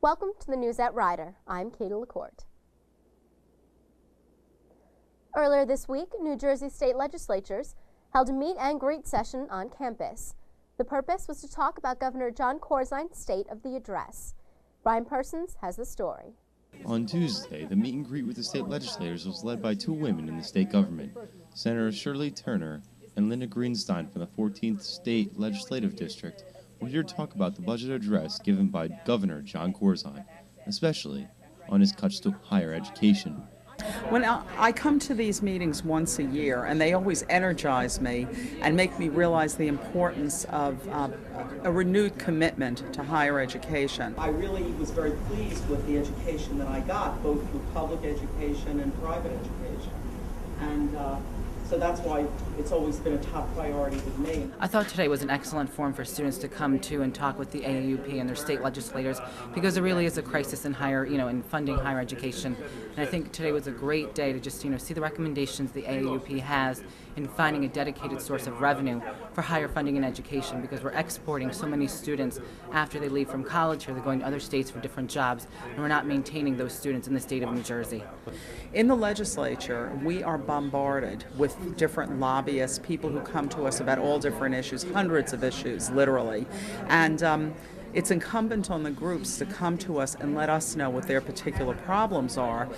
Welcome to the News at Rider. I'm Katie LaCourte. Earlier this week, New Jersey state legislatures held a meet and greet session on campus. The purpose was to talk about Governor Jon Corzine's State of the Address. Brian Persons has the story. On Tuesday, the meet and greet with the state legislators was led by two women in the state government, Senator Shirley Turner and Linda Greenstein from the 14th State Legislative District. We're here to talk about the budget address given by Governor Jon Corzine, especially on his cuts to higher education. When I come to these meetings once a year, and they always energize me and make me realize the importance of a renewed commitment to higher education. I really was very pleased with the education that I got, both through public education and private education. And so that's why it's always been a top priority with me. I thought today was an excellent forum for students to come to and talk with the AAUP and their state legislators, because there really is a crisis in in funding higher education. And I think today was a great day to just, see the recommendations the AAUP has in finding a dedicated source of revenue for higher funding in education, because we're exporting so many students after they leave from college, or they're going to other states for different jobs, and we're not maintaining those students in the state of New Jersey. In the legislature, we are bombarded with different lobbyists, people who come to us about all different issues, hundreds of issues, literally. And it's incumbent on the groups to come to us and let us know what their particular problems are.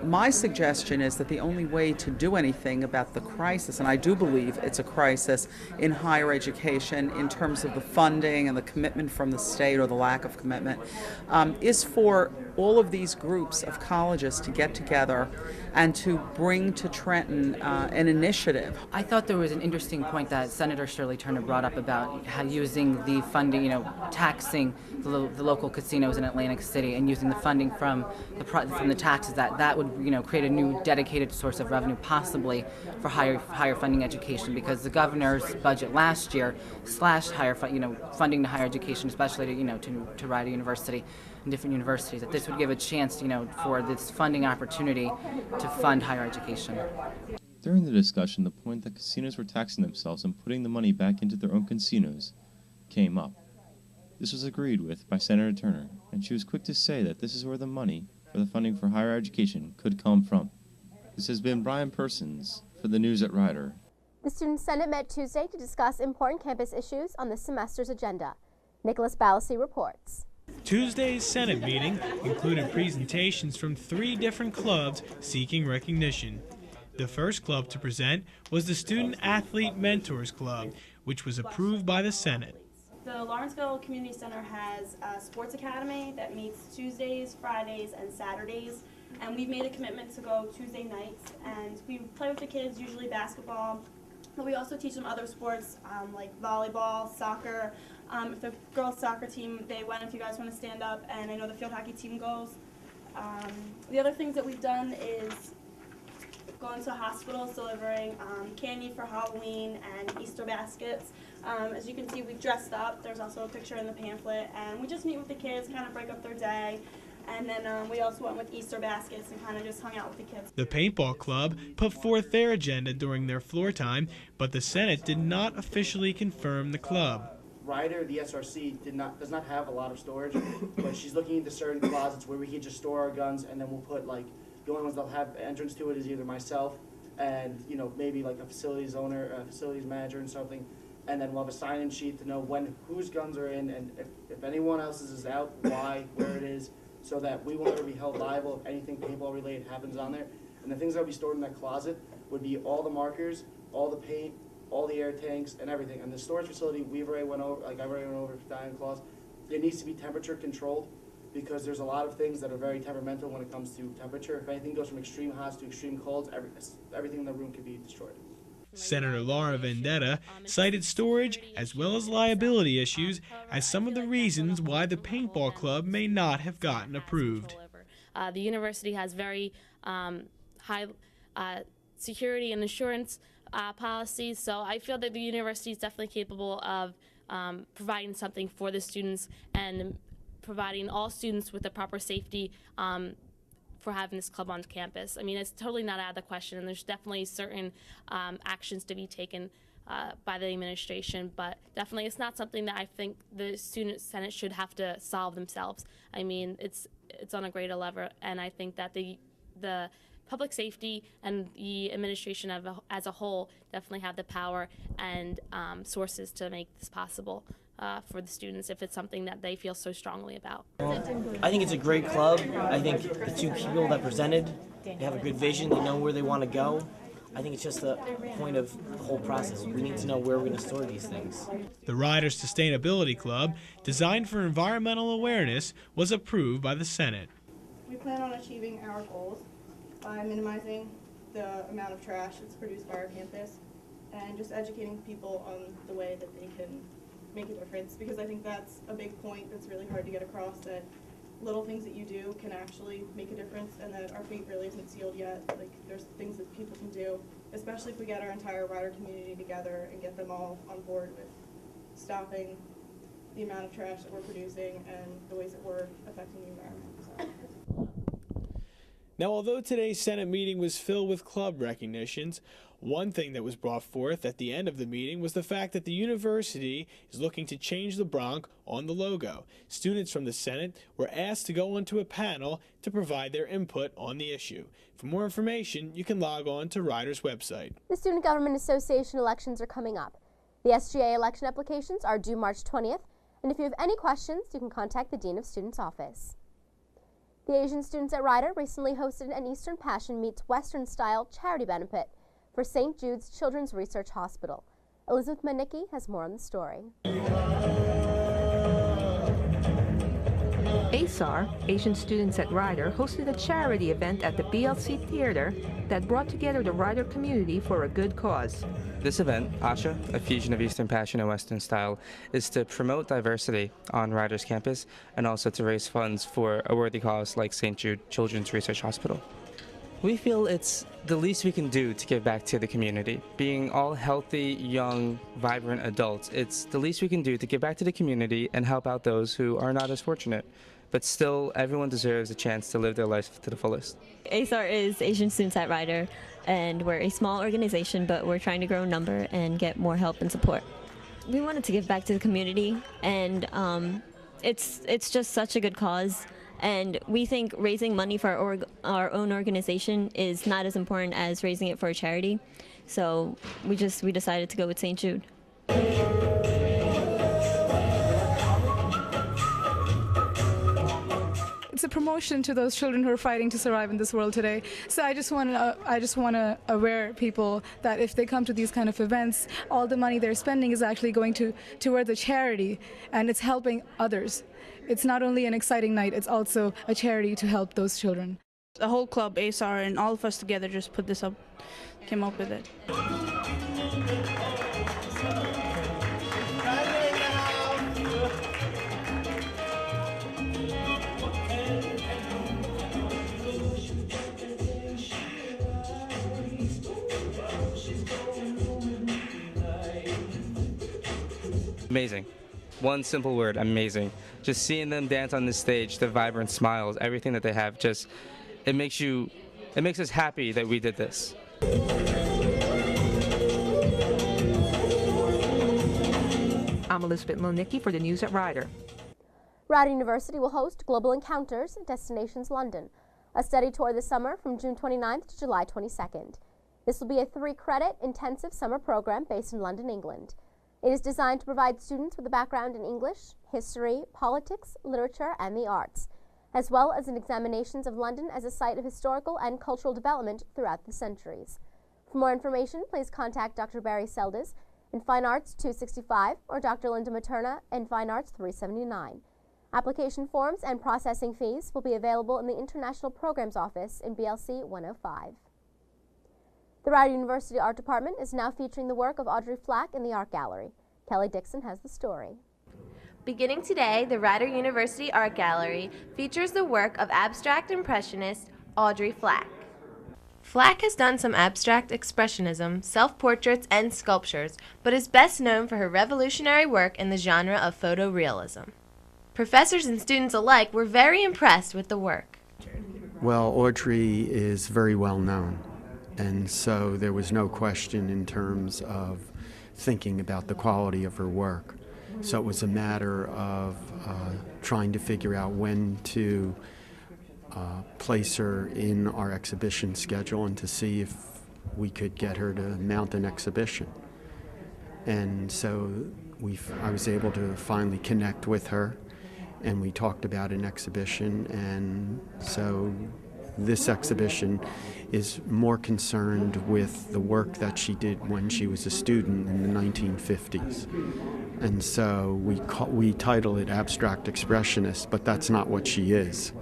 My suggestion is that the only way to do anything about the crisis, and I do believe it's a crisis in higher education in terms of the funding and the commitment from the state, or the lack of commitment, is for all of these groups of colleges to get together and to bring to Trenton an initiative. I thought there was an interesting point that Senator Shirley Turner brought up about how using the funding, taxing the local casinos in Atlantic City, and using the funding from the taxes, that would create a new dedicated source of revenue, possibly for higher funding education, because the governor's budget last year slashed funding to higher education, especially to Rider University and different universities. That this would give a chance for this funding opportunity to fund higher education. During the discussion, the point that casinos were taxing themselves and putting the money back into their own casinos came up. This was agreed with by Senator Turner, and she was quick to say that this is where the money for the funding for higher education could come from. This has been Brian Persons for the News at Rider. The Student Senate met Tuesday to discuss important campus issues on this semester's agenda. Nicholas Balassi reports. Tuesday's Senate meeting included presentations from 3 different clubs seeking recognition. The first club to present was the Student Athlete Mentors Club, which was approved by the Senate. The Lawrenceville Community Center has a sports academy that meets Tuesdays, Fridays, and Saturdays. And we've made a commitment to go Tuesday nights. And we play with the kids, usually basketball. But we also teach them other sports like volleyball, soccer. If the girls' soccer team, they went, if you guys want to stand up. And I know the field hockey team goes. The other things that we've done is going to hospitals, delivering candy for Halloween and Easter baskets. As you can see, we've dressed up. There's also a picture in the pamphlet. And we just meet with the kids, kind of break up their day. And then we also went with Easter baskets and kind of just hung out with the kids. The Paintball Club put forth their agenda during their floor time, but the Senate did not officially confirm the club. Rider, the SRC, does not have a lot of storage, but she's looking into certain closets where we can just store our guns, and then we'll put the only ones that'll have entrance to it is either myself and maybe like a facilities owner, a facilities manager, and something. And then we'll have a sign-in sheet to know whose guns are in, and if anyone else's is out, why, where it is, so that we won't ever be held liable if anything paintball related happens on there. And the things that will be stored in that closet would be all the markers, all the paint, all the air tanks, and everything. And the storage facility, I've already went over with Diane Claus. It needs to be temperature controlled, because there's a lot of things that are very temperamental when it comes to temperature. If anything goes from extreme hots to extreme colds, everything in the room could be destroyed. Senator Laura Vendetta cited storage as well as liability issues as some of the reasons why the paintball club may not have gotten approved. The university has very high security and insurance policies, so I feel that the university is definitely capable of providing something for the students and providing all students with the proper safety for having this club on campus. I mean, it's totally not out of the question, and there's definitely certain actions to be taken by the administration, but definitely it's not something that I think the Student Senate should have to solve themselves. I mean, it's on a greater level, and I think that the public safety and the administration as a whole definitely have the power and sources to make this possible for the students if it's something that they feel so strongly about. I think it's a great club. I think the two people that presented, they have a good vision, they know where they want to go. I think it's just the point of the whole process. We need to know where we're going to store these things. The Riders Sustainability Club, designed for environmental awareness, was approved by the Senate. We plan on achieving our goals by minimizing the amount of trash that's produced by our campus and just educating people on the way that they can make a difference, because I think that's a big point that's really hard to get across, that little things that you do can actually make a difference and that our fate really isn't sealed yet. Like, there's things that people can do, especially if we get our entire rider community together and get them all on board with stopping the amount of trash that we're producing and the ways that we're affecting the environment. So. Now, although today's Senate meeting was filled with club recognitions, one thing that was brought forth at the end of the meeting was the fact that the university is looking to change the bronc on the logo. Students from the Senate were asked to go onto a panel to provide their input on the issue. For more information, you can log on to Riders' website. The Student Government Association elections are coming up. The SGA election applications are due March 20th, and if you have any questions, you can contact the Dean of Students' office. The Asian students at Rider recently hosted an Eastern Passion meets Western-style charity benefit for St. Jude's Children's Research Hospital. Elizabeth Manicki has more on the story. ASAR, Asian Students at Rider, hosted a charity event at the BLC Theater that brought together the Rider community for a good cause. This event, ASHA, a fusion of Eastern Passion and Western Style, is to promote diversity on Rider's campus and also to raise funds for a worthy cause like St. Jude Children's Research Hospital. We feel it's the least we can do to give back to the community. Being all healthy, young, vibrant adults, it's the least we can do to give back to the community and help out those who are not as fortunate. But still, everyone deserves a chance to live their life to the fullest. ASAR is Asian Students at Rider, and we're a small organization, but we're trying to grow in number and get more help and support. We wanted to give back to the community, and it's just such a good cause. And we think raising money for our own organization is not as important as raising it for a charity. So we decided to go with St. Jude. It's a promotion to those children who are fighting to survive in this world today. So I just want to aware people that if they come to these kind of events, all the money they're spending is actually going toward the charity, and it's helping others. It's not only an exciting night, it's also a charity to help those children. The whole club, ASAR, and all of us together just put this up, came up with it. Amazing. One simple word, amazing. Just seeing them dance on this stage, the vibrant smiles, everything that they have, just, it makes us happy that we did this. I'm Elizabeth Manicki for the News at Rider. Rider University will host Global Encounters Destinations London, a study tour this summer from June 29th to July 22nd. This will be a 3-credit intensive summer program based in London, England. It is designed to provide students with a background in English, history, politics, literature, and the arts, as well as an examinations of London as a site of historical and cultural development throughout the centuries. For more information, please contact Dr. Barry Seldes in Fine Arts 265 or Dr. Linda Materna in Fine Arts 379. Application forms and processing fees will be available in the International Programs Office in BLC 105. The Rider University Art Department is now featuring the work of Audrey Flack in the Art Gallery. Kelly Dixon has the story. Beginning today, the Rider University Art Gallery features the work of abstract impressionist Audrey Flack. Flack has done some abstract expressionism, self-portraits, and sculptures, but is best known for her revolutionary work in the genre of photorealism. Professors and students alike were very impressed with the work. Well, Audrey is very well known, and so there was no question in terms of thinking about the quality of her work. So it was a matter of trying to figure out when to place her in our exhibition schedule and to see if we could get her to mount an exhibition. And so I was able to finally connect with her, and we talked about an exhibition, and so this exhibition is more concerned with the work that she did when she was a student in the 1950s. And so we title it Abstract Expressionist, but that's not what she is.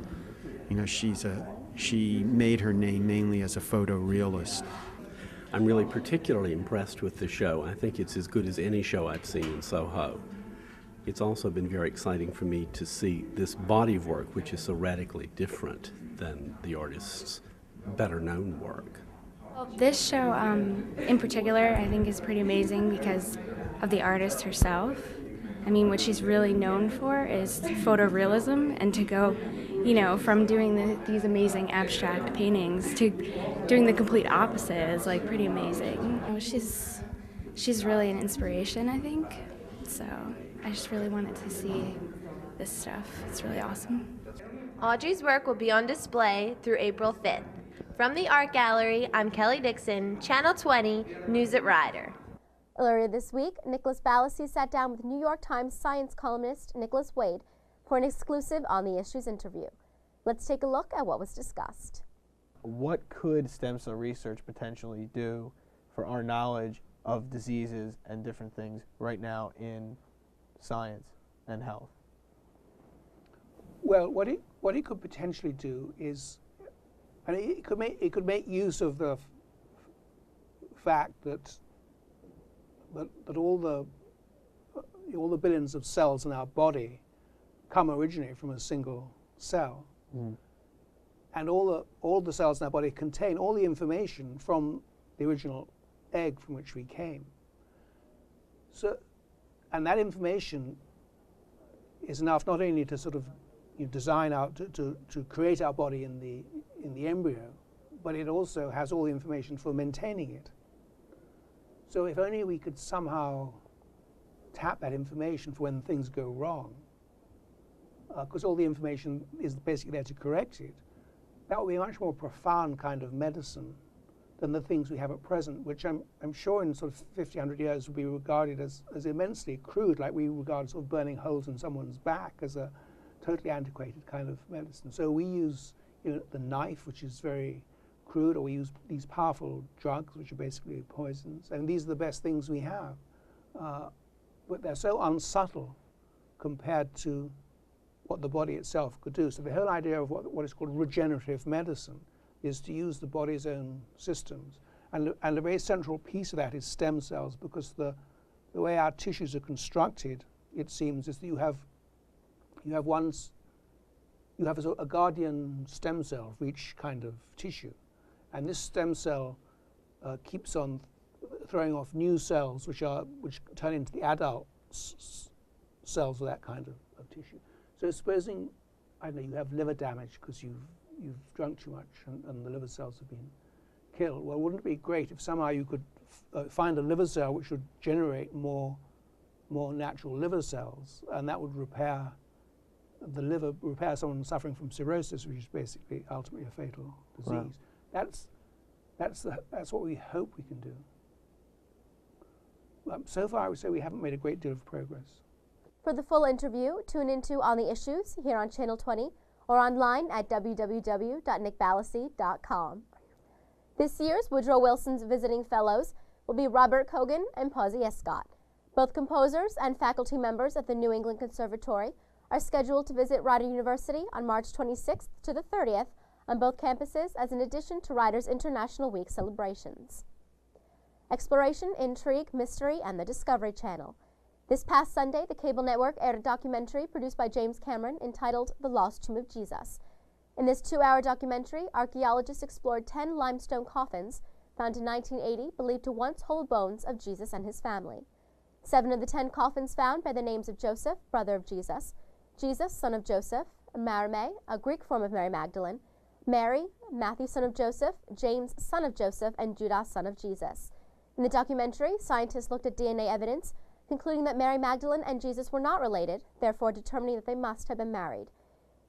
You know, she made her name mainly as a photorealist. I'm really particularly impressed with the show. I think it's as good as any show I've seen in Soho. It's also been very exciting for me to see this body of work, which is so radically different than the artist's better-known work. Well, this show in particular I think is pretty amazing because of the artist herself. I mean, what she's really known for is photorealism, and to go, you know, from doing these amazing abstract paintings to doing the complete opposite is like pretty amazing. You know, she's really an inspiration, I think. So I just really wanted to see this stuff. It's really awesome. Audrey's work will be on display through April 5th. From the Art Gallery, I'm Kelly Dixon, Channel 20, News at Rider. Earlier this week, Nicholas Balassi sat down with New York Times science columnist Nicholas Wade for an exclusive On the Issues interview. Let's take a look at what was discussed. What could stem cell research potentially do for our knowledge of diseases and different things right now in science and health? Well, what it could potentially do is, and it could make use of the fact that all the billions of cells in our body originate from a single cell, and all the cells in our body contain all the information from the original egg from which we came. So, and that information is enough not only to sort of design out to create our body in the embryo, but it also has all the information for maintaining it. So if only we could somehow tap that information for when things go wrong, because all the information is basically there to correct it, that would be a much more profound kind of medicine than the things we have at present, which I'm sure in sort of 50, 100 years will be regarded as immensely crude, like we regard sort of burning holes in someone's back as a totally antiquated kind of medicine. So we use the knife, which is very crude, or we use these powerful drugs, which are basically poisons, and these are the best things we have. But they're so unsubtle compared to what the body itself could do. So the whole idea of what is called regenerative medicine is to use the body's own systems. And a very central piece of that is stem cells, because the way our tissues are constructed, it seems, is that you have a guardian stem cell for each kind of tissue. And this stem cell keeps on throwing off new cells which turn into the adult cells of that kind of tissue. So supposing, I don't know, you have liver damage because you've drunk too much and the liver cells have been killed. Well, wouldn't it be great if somehow you could find a liver cell which would generate more natural liver cells, and that would repair someone suffering from cirrhosis, which is basically ultimately a fatal disease. Wow. That's what we hope we can do. So far, I would say we haven't made a great deal of progress. For the full interview, tune into On the Issues here on Channel 20 or online at www.nickbalassi.com. This year's Woodrow Wilson's visiting fellows will be Robert Cogan and Pawsey Escott. Both composers and faculty members at the New England Conservatory are scheduled to visit Rider University on March 26th to the 30th on both campuses as an addition to Rider's International Week celebrations. Exploration, intrigue, mystery, and the Discovery Channel. This past Sunday, the cable network aired a documentary produced by James Cameron entitled The Lost Tomb of Jesus. In this 2-hour documentary, archaeologists explored 10 limestone coffins found in 1980 believed to once hold bones of Jesus and his family. 7 of the 10 coffins found bear the names of Joseph, brother of Jesus, Jesus, son of Joseph, Marame, a Greek form of Mary Magdalene, Mary, Matthew, son of Joseph, James, son of Joseph, and Judas, son of Jesus. In the documentary, scientists looked at DNA evidence, concluding that Mary Magdalene and Jesus were not related, therefore determining that they must have been married.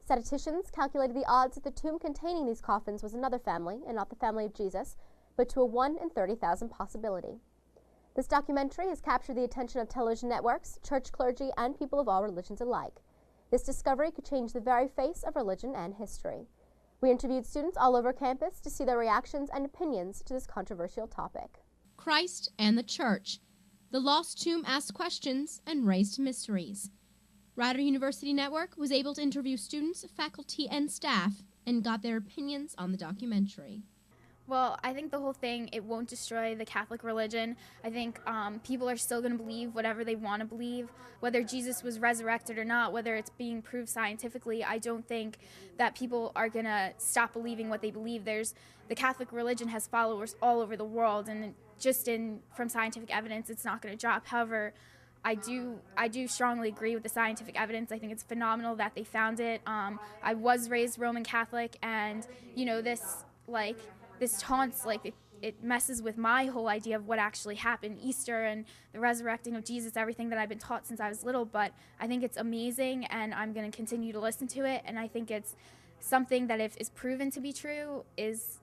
Statisticians calculated the odds that the tomb containing these coffins was another family, and not the family of Jesus, but to a 1 in 30,000 possibility. This documentary has captured the attention of television networks, church clergy, and people of all religions alike. This discovery could change the very face of religion and history. We interviewed students all over campus to see their reactions and opinions to this controversial topic. Christ and the Church. The Lost Tomb asked questions and raised mysteries. Rider University Network was able to interview students, faculty, and staff and got their opinions on the documentary. Well, I think the whole thing, it won't destroy the Catholic religion. I think people are still going to believe whatever they want to believe, whether Jesus was resurrected or not, whether it's being proved scientifically. I don't think that people are going to stop believing what they believe. The Catholic religion has followers all over the world, and from scientific evidence, it's not going to drop. However, I do strongly agree with the scientific evidence. I think it's phenomenal that they found it. I was raised Roman Catholic, and this taunts, it messes with my whole idea of what actually happened, Easter and the resurrecting of Jesus, everything that I've been taught since I was little. But I think it's amazing, and I'm going to continue to listen to it. And I think it's something that, if is proven to be true, it's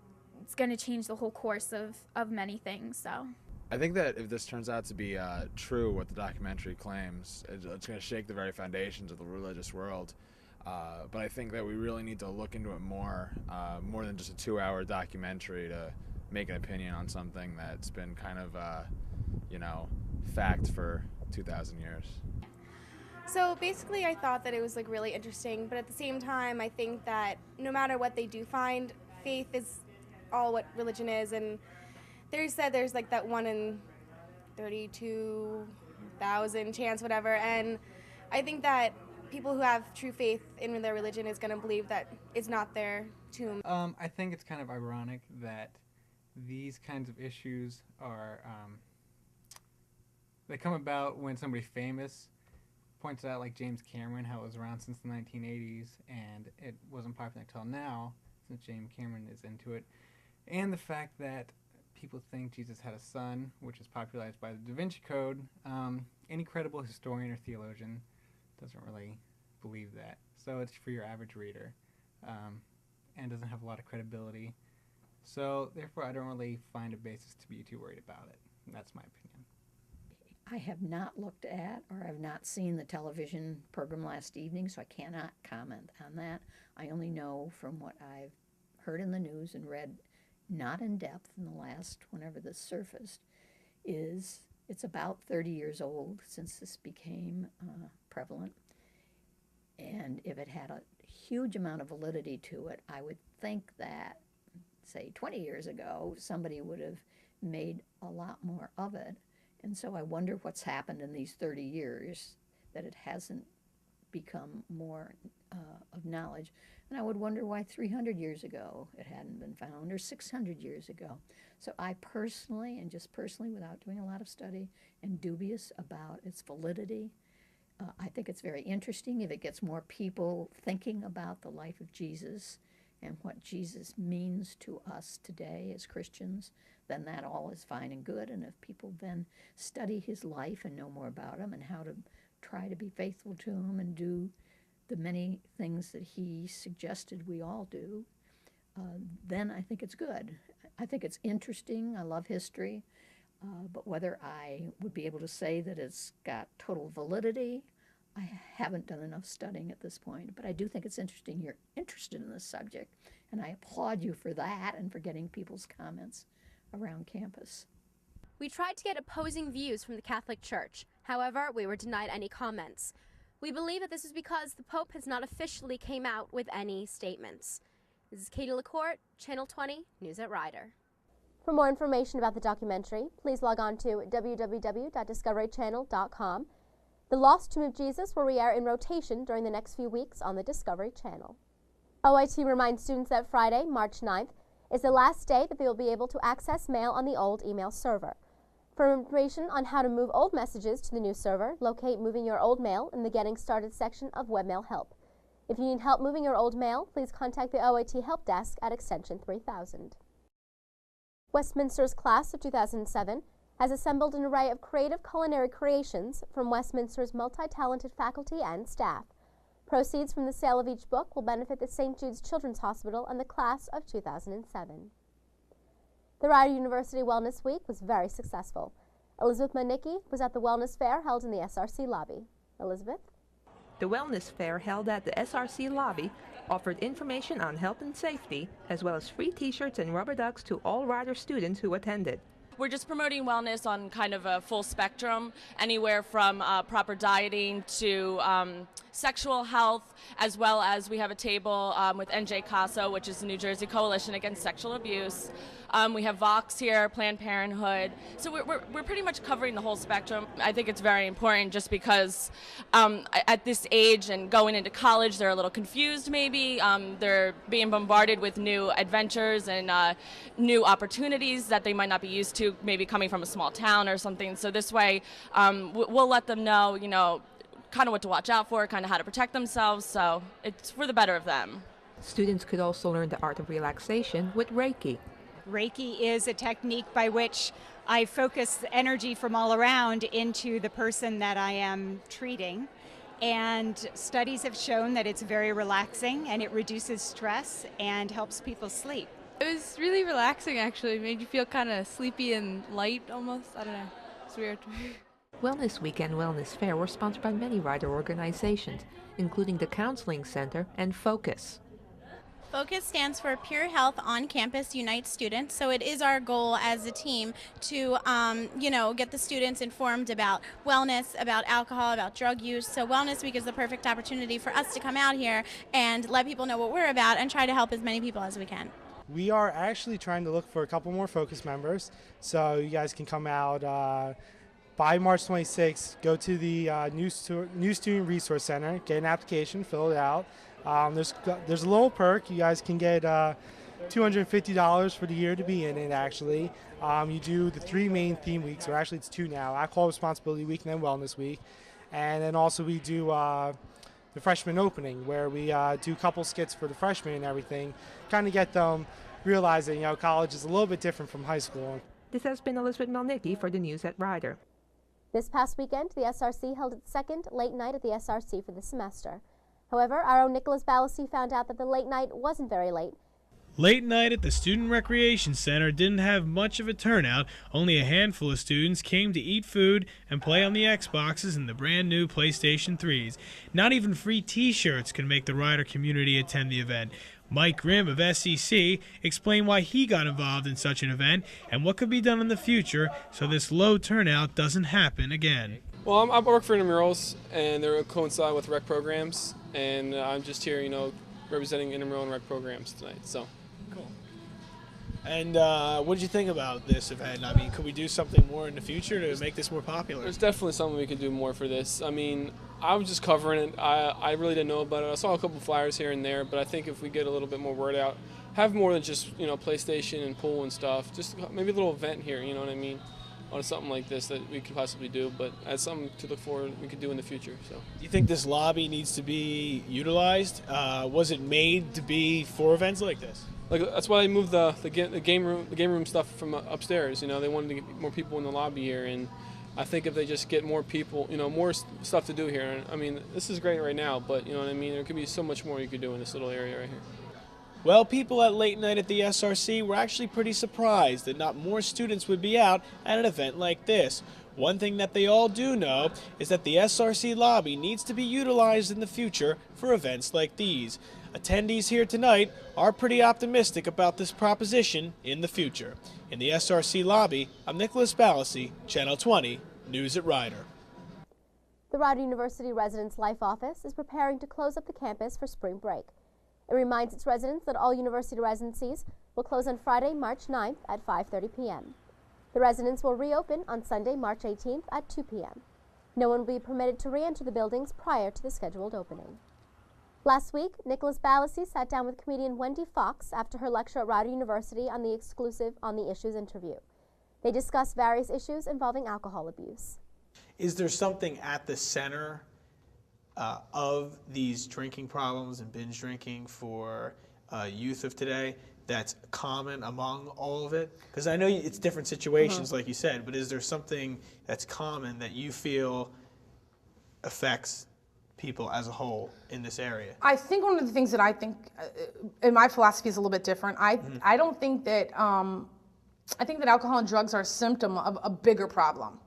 going to change the whole course of many things. So I think that if this turns out to be true, what the documentary claims, it's going to shake the very foundations of the religious world. But I think that we really need to look into it more than just a 2-hour documentary to make an opinion on something that's been kind of, fact for 2,000 years. So basically I thought that it was really interesting, but at the same time I think that no matter what they do find, faith is all what religion is, and they said there's that 1 in 32,000 chance, whatever, and I think that people who have true faith in their religion is going to believe that it's not their tomb. I think it's kind of ironic that these kinds of issues are, they come about when somebody famous points out, like James Cameron, how it was around since the 1980s and it wasn't popular until now, since James Cameron is into it, and the fact that people think Jesus had a son, which is popularized by the Da Vinci Code. Any credible historian or theologian doesn't really believe that. So it's for your average reader, and doesn't have a lot of credibility. So therefore I don't really find a basis to be too worried about it. That's my opinion. I have not looked at or have not seen the television program last evening, so I cannot comment on that. I only know from what I've heard in the news and read, not in depth in the last, whenever this surfaced, is it's about 30 years old since this became prevalent. And if it had a huge amount of validity to it, I would think that, say, 20 years ago, somebody would have made a lot more of it. And so I wonder what's happened in these 30 years that it hasn't become more of knowledge. And I would wonder why 300 years ago it hadn't been found, or 600 years ago. So I personally, and just personally without doing a lot of study, am dubious about its validity. I think it's very interesting if it gets more people thinking about the life of Jesus and what Jesus means to us today as Christians, then that all is fine and good. And if people then study his life and know more about him and how to try to be faithful to him and do the many things that he suggested we all do, then I think it's good. I think it's interesting. I love history. But whether I would be able to say that it's got total validity, I haven't done enough studying at this point. But I do think it's interesting you're interested in this subject, and I applaud you for that and for getting people's comments around campus. We tried to get opposing views from the Catholic Church. However, we were denied any comments. We believe that this is because the Pope has not officially came out with any statements. This is Katie LaCourte, Channel 20, News at Rider. For more information about the documentary, please log on to www.discoverychannel.com. The Lost Tomb of Jesus will re-air in rotation during the next few weeks on the Discovery Channel. OIT reminds students that Friday, March 9th, is the last day that they will be able to access mail on the old email server. For information on how to move old messages to the new server, locate Moving Your Old Mail in the Getting Started section of Webmail Help. If you need help moving your old mail, please contact the OIT Help Desk at extension 3000. Westminster's class of 2007 has assembled an array of creative culinary creations from Westminster's multi-talented faculty and staff. Proceeds from the sale of each book will benefit the St. Jude's Children's Hospital and the class of 2007. The Rider University Wellness Week was very successful. Elizabeth Manicki was at the Wellness Fair held in the SRC lobby. Elizabeth? The Wellness Fair held at the SRC lobby offered information on health and safety, as well as free t-shirts and rubber ducks to all Rider students who attended. We're just promoting wellness on kind of a full spectrum, anywhere from proper dieting to sexual health, as well as we have a table with NJ CASA, which is the New Jersey Coalition Against Sexual Abuse. We have Vox here, Planned Parenthood. So we're pretty much covering the whole spectrum. I think it's very important just because at this age and going into college, they're a little confused maybe. They're being bombarded with new adventures and new opportunities that they might not be used to, maybe coming from a small town or something. So this way, we'll let them know, you know, kind of what to watch out for, kind of how to protect themselves. So it's for the better of them. Students could also learn the art of relaxation with Reiki. Reiki is a technique by which I focus energy from all around into the person that I am treating. And studies have shown that it's very relaxing and it reduces stress and helps people sleep. It was really relaxing, actually. It made you feel kind of sleepy and light almost. I don't know. It's weird. Wellness Week and Wellness Fair were sponsored by many Rider organizations, including the Counseling Center and Focus. Focus stands for Pure Health on Campus Unites Students. So it is our goal as a team to, get the students informed about wellness, about alcohol, about drug use. So Wellness Week is the perfect opportunity for us to come out here and let people know what we're about and try to help as many people as we can. We are actually trying to look for a couple more Focus members, so you guys can come out by March 26th. Go to the New Student Resource Center, get an application, fill it out. There's a little perk. You guys can get $250 for the year to be in it, actually. You do the 3 main theme weeks, or actually it's 2 now, Alcohol Responsibility Week and then Wellness Week. And then also we do the freshman opening, where we do a couple skits for the freshmen and everything, kind of get them realizing, college is a little bit different from high school. This has been Elizabeth Melnicki for the News at Rider. This past weekend, the SRC held its second late night at the SRC for the semester. However, our own Nicholas Balassi found out that the late night wasn't very late. Late night at the Student Recreation Center didn't have much of a turnout. Only a handful of students came to eat food and play on the Xboxes and the brand new PlayStation 3s. Not even free t-shirts could make the Rider community attend the event. Mike Grimm of SEC explained why he got involved in such an event and what could be done in the future so this low turnout doesn't happen again. Well, I work for Intramurals, and they're coincide with rec programs, and I'm just here, representing intramural and rec programs tonight. So. Cool. And what did you think about this event? I mean, could we do something more in the future to make this more popular? There's definitely something we could do more for this. I mean, I was just covering it. I really didn't know about it. I saw a couple flyers here and there, but I think if we get a little bit more word out, have more than just, PlayStation and pool and stuff, just maybe a little event here, you know what I mean? On something like this that we could possibly do, but as something to look forward we could do in the future. So, do you think this lobby needs to be utilized? Was it made to be for events like this? That's why they moved the game room stuff from upstairs. They wanted to get more people in the lobby here, and I think if they just get more people, more stuff to do here. I mean, this is great right now, but you know what I mean. There could be so much more you could do in this little area right here. Well, people at late night at the SRC were actually pretty surprised that not more students would be out at an event like this. One thing that they all do know is that the SRC lobby needs to be utilized in the future for events like these. Attendees here tonight are pretty optimistic about this proposition in the future. In the SRC lobby, I'm Nicholas Balassi, Channel 20, News at Rider. The Rider University Residence Life Office is preparing to close up the campus for spring break. It reminds its residents that all university residencies will close on Friday, March 9th at 5:30 p.m. The residence will reopen on Sunday, March 18th at 2 p.m. No one will be permitted to re-enter the buildings prior to the scheduled opening. Last week, Nicholas Balassi sat down with comedian Wendy Fox after her lecture at Rider University on the exclusive On the Issues interview. They discussed various issues involving alcohol abuse. Is there something at the center of these drinking problems and binge drinking for youth of today that's common among all of it? Because I know it's different situations, like you said, but is there something that's common that you feel affects people as a whole in this area? I think one of the things that I think, in my philosophy, is a little bit different. I don't think that, I think that alcohol and drugs are a symptom of a bigger problem.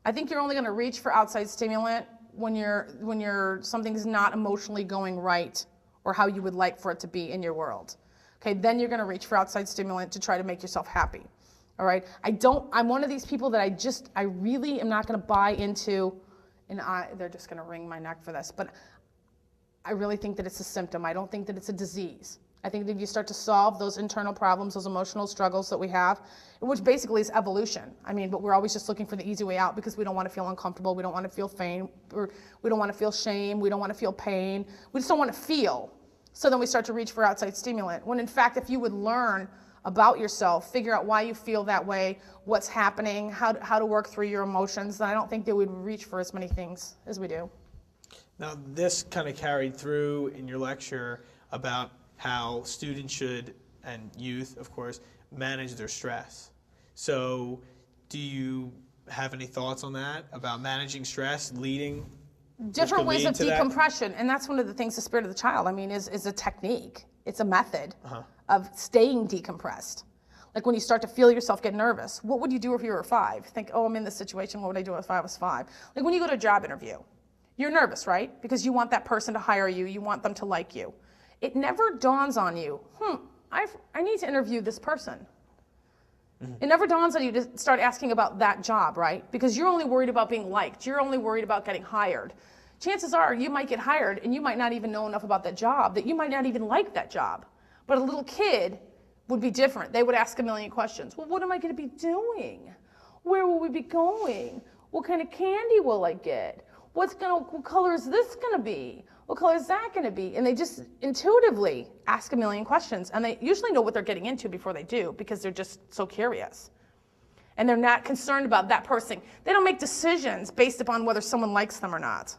I think you're only going to reach for outside stimulant when something's not emotionally going right or how you would like for it to be in your world. Okay, then you're going to reach for outside stimulant to try to make yourself happy. All right, I'm one of these people that I really am not going to buy into, and they're just going to wring my neck for this, but I really think that it's a symptom. I don't think that it's a disease. I think that if you start to solve those internal problems, those emotional struggles that we have, which basically is evolution. I mean, but we're always just looking for the easy way out because we don't want to feel uncomfortable, we don't want to feel pain, or we don't want to feel shame, we don't want to feel pain. We just don't want to feel. So then we start to reach for outside stimulant. When in fact, if you would learn about yourself, figure out why you feel that way, what's happening, how to work through your emotions, then I don't think that we'd reach for as many things as we do. Now, this kind of carried through in your lecture about how students should, and youth, of course, manage their stress. So do you have any thoughts on that, about managing stress, different ways of decompression, and that's one of the things, the spirit of the child, I mean, is a technique. It's a method of staying decompressed. Like when you start to feel yourself get nervous, what would you do if you were 5? Think, oh, I'm in this situation, what would I do if I was 5? Like when you go to a job interview, you're nervous, right? Because you want that person to hire you, you want them to like you. It never dawns on you, I need to interview this person. It never dawns on you to start asking about that job, right? Because you're only worried about being liked. You're only worried about getting hired. Chances are you might get hired and you might not even know enough about that job that you might not even like that job. But a little kid would be different. They would ask a million questions. Well, what am I going to be doing? Where will we be going? What kind of candy will I get? What color is this going to be? What color is that going to be? And they just intuitively ask a million questions. And they usually know what they're getting into before they do because they're just so curious. And they're not concerned about that person. They don't make decisions based upon whether someone likes them or not.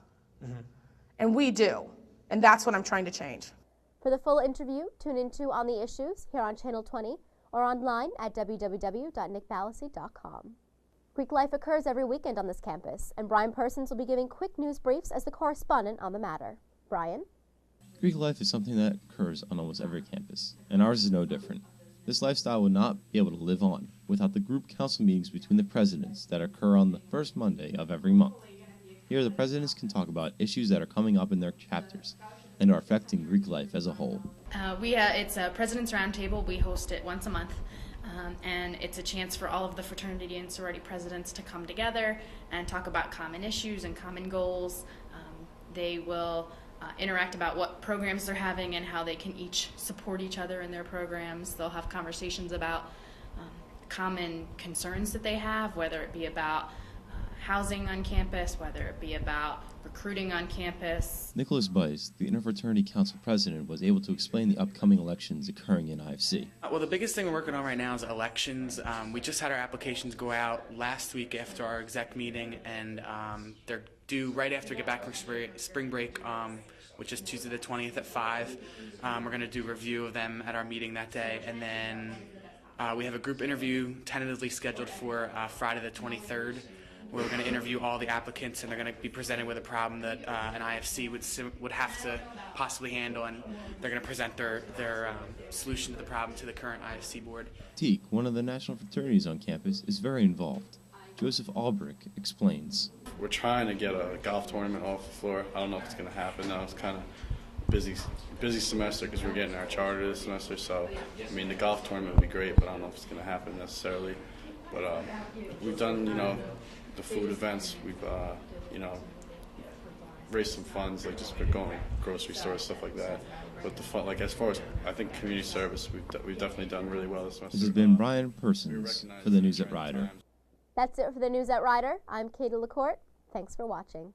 And we do. And that's what I'm trying to change. For the full interview, tune into On the Issues here on Channel 20 or online at www.nickballasy.com. Greek life occurs every weekend on this campus, and Brian Persons will be giving quick news briefs as the correspondent on the matter. Brian? Greek life is something that occurs on almost every campus, and ours is no different. This lifestyle would not be able to live on without the group council meetings between the presidents that occur on the first Monday of every month. Here, the presidents can talk about issues that are coming up in their chapters and are affecting Greek life as a whole. It's a President's Roundtable. We host it once a month, and it's a chance for all of the fraternity and sorority presidents to come together and talk about common issues and common goals. They will interact about what programs they're having and how they can each support each other in their programs. They'll have conversations about common concerns that they have, whether it be about housing on campus, whether it be about recruiting on campus. Nicholas Bice, the Interfraternity Council President, was able to explain the upcoming elections occurring in IFC. Well, the biggest thing we're working on right now is elections. We just had our applications go out last week after our exec meeting, and they're due right after we get back from spring break, which is Tuesday the 20th at 5. We're going to do a review of them at our meeting that day, and then we have a group interview tentatively scheduled for Friday the 23rd. Where we're going to interview all the applicants, and they're going to be presented with a problem that an IFC would have to possibly handle, and they're going to present their solution to the problem to the current IFC board. Teak, one of the national fraternities on campus, is very involved. Joseph Albrick explains. We're trying to get a golf tournament off the floor. I don't know if it's going to happen now. It's kind of busy semester because we're getting our charter this semester, so I mean the golf tournament would be great, but I don't know if it's going to happen necessarily. But we've done, the food events. We've, raised some funds, like just for going grocery stores, stuff like that. But the fun, like as far as I think community service, we've definitely done really well this semester. This has been Brian Persons for the News at Rider. That's it for the News at Rider. I'm Katie LaCourte. Thanks for watching.